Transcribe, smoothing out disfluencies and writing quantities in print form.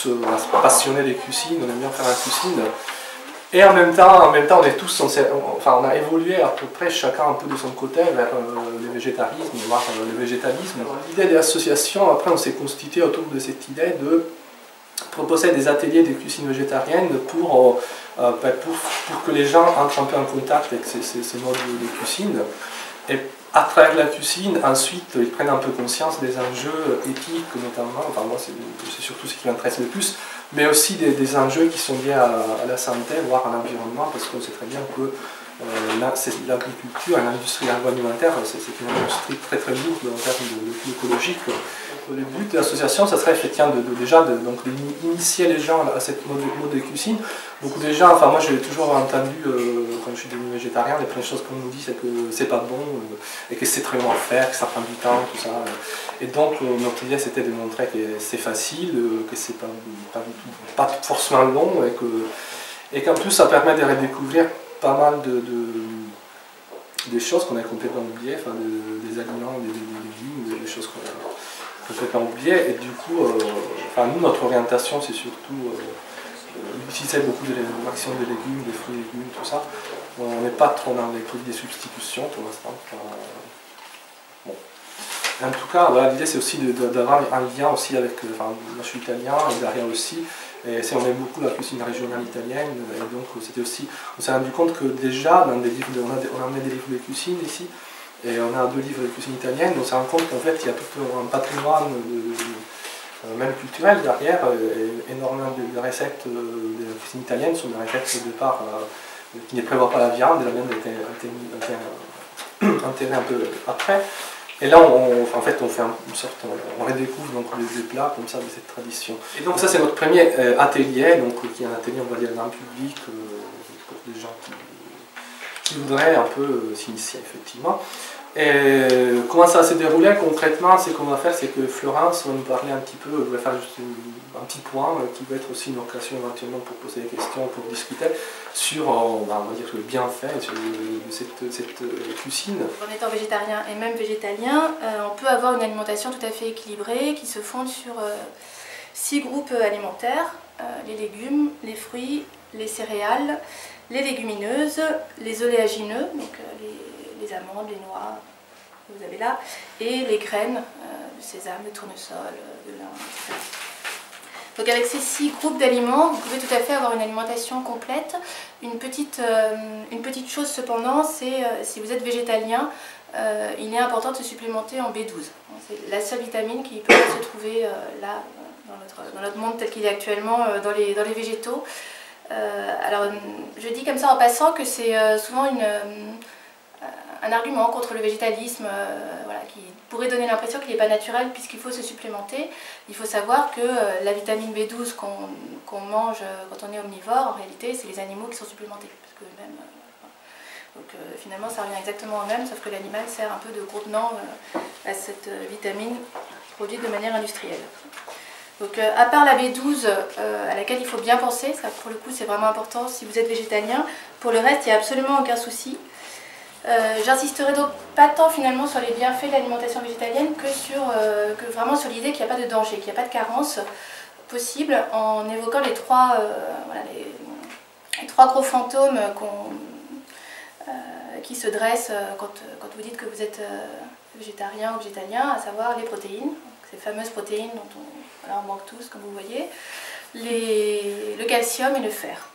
tous passionnés des cuisines, on aime bien faire la cuisine. Et en même temps, on est tous, on a évolué à peu près chacun un peu de son côté vers le végétarisme, voire le végétalisme. L'idée de l'association, après on s'est constitué autour de cette idée de proposer des ateliers de cuisine végétarienne pour que les gens entrent un peu en contact avec ces modes de cuisine. Et à travers la cuisine, ensuite, ils prennent un peu conscience des enjeux éthiques notamment, enfin moi c'est surtout ce qui m'intéresse le plus, mais aussi des enjeux qui sont liés à la santé, voire à l'environnement, parce qu'on sait très bien que l'agriculture et l'industrie agroalimentaire, c'est une industrie très très lourde en termes écologiques. Le but de l'association, ça serait effectivement d'initier les gens à cette mode de cuisine. Beaucoup de gens, enfin moi j'ai toujours entendu, quand je suis devenu végétarien, les premières choses qu'on nous dit c'est que c'est pas bon, et que c'est très long à faire, que ça prend du temps, tout ça. Et donc notre idée c'était de montrer que c'est facile, que c'est pas forcément long, et qu'en plus ça permet de redécouvrir pas mal des choses qu'on a complètement oubliées, enfin, des aliments, des légumes, des choses qu'on a complètement oubliées. Et du coup, nous, notre orientation, c'est surtout utiliser beaucoup de l'action des légumes, des fruits et légumes, tout ça. On n'est pas trop dans les produits de substitution pour l'instant. Bon. En tout cas, voilà, l'idée c'est aussi d'avoir un lien aussi avec, moi je suis italien, et derrière aussi. Et on aime beaucoup la cuisine régionale italienne, et donc on s'est rendu compte que déjà, dans des livres on a amené des livres de cuisine ici, et on a 2 livres de cuisine italienne, on s'est rendu compte qu'en fait il y a tout un patrimoine, même culturel derrière, et énormément de recettes de la cuisine italienne sont des recettes au départ qui ne prévoient pas la viande, et la viande a été enterrée un peu après. Et là, on fait une sorte, on redécouvre donc des plats comme ça de cette tradition. Et donc ça, c'est notre premier atelier, donc qui est un atelier, on va dire, dans le public, pour des gens qui voudraient un peu s'initier, effectivement. Et comment ça s'est déroulé concrètement? Ce qu'on va faire, c'est que Florence va nous parler un petit peu, elle va faire juste un petit point qui va être aussi une occasion éventuellement pour poser des questions, pour discuter sur on va dire, le bienfait de cette cuisine. En étant végétarien et même végétalien, on peut avoir une alimentation tout à fait équilibrée qui se fonde sur 6 groupes alimentaires, les légumes, les fruits, les céréales, les légumineuses, les oléagineux, donc les amandes, les noix, que vous avez là, et les graines de sésame, de tournesol, de lin, etc. Donc avec ces 6 groupes d'aliments, vous pouvez tout à fait avoir une alimentation complète. Une petite chose cependant, c'est si vous êtes végétalien, il est important de se supplémenter en B12. C'est la seule vitamine qui peut se trouver là, dans notre monde tel qu'il est actuellement, dans les végétaux. Alors je dis comme ça en passant que c'est souvent un argument contre le végétalisme qui pourrait donner l'impression qu'il n'est pas naturel puisqu'il faut se supplémenter. Il faut savoir que la vitamine B12 qu'on mange quand on est omnivore, en réalité, c'est les animaux qui sont supplémentés. Parce que donc finalement, ça revient exactement au même, sauf que l'animal sert un peu de contenant à cette vitamine produite de manière industrielle. Donc à part la B12 à laquelle il faut bien penser, ça pour le coup c'est vraiment important si vous êtes végétalien, pour le reste il n'y a absolument aucun souci. J'insisterai donc pas tant finalement sur les bienfaits de l'alimentation végétalienne que vraiment sur l'idée qu'il n'y a pas de danger, qu'il n'y a pas de carence possible, en évoquant les trois gros fantômes qui se dressent quand vous dites que vous êtes végétarien ou végétalien, à savoir les protéines, ces fameuses protéines dont on manque tous comme vous voyez, le calcium et le fer.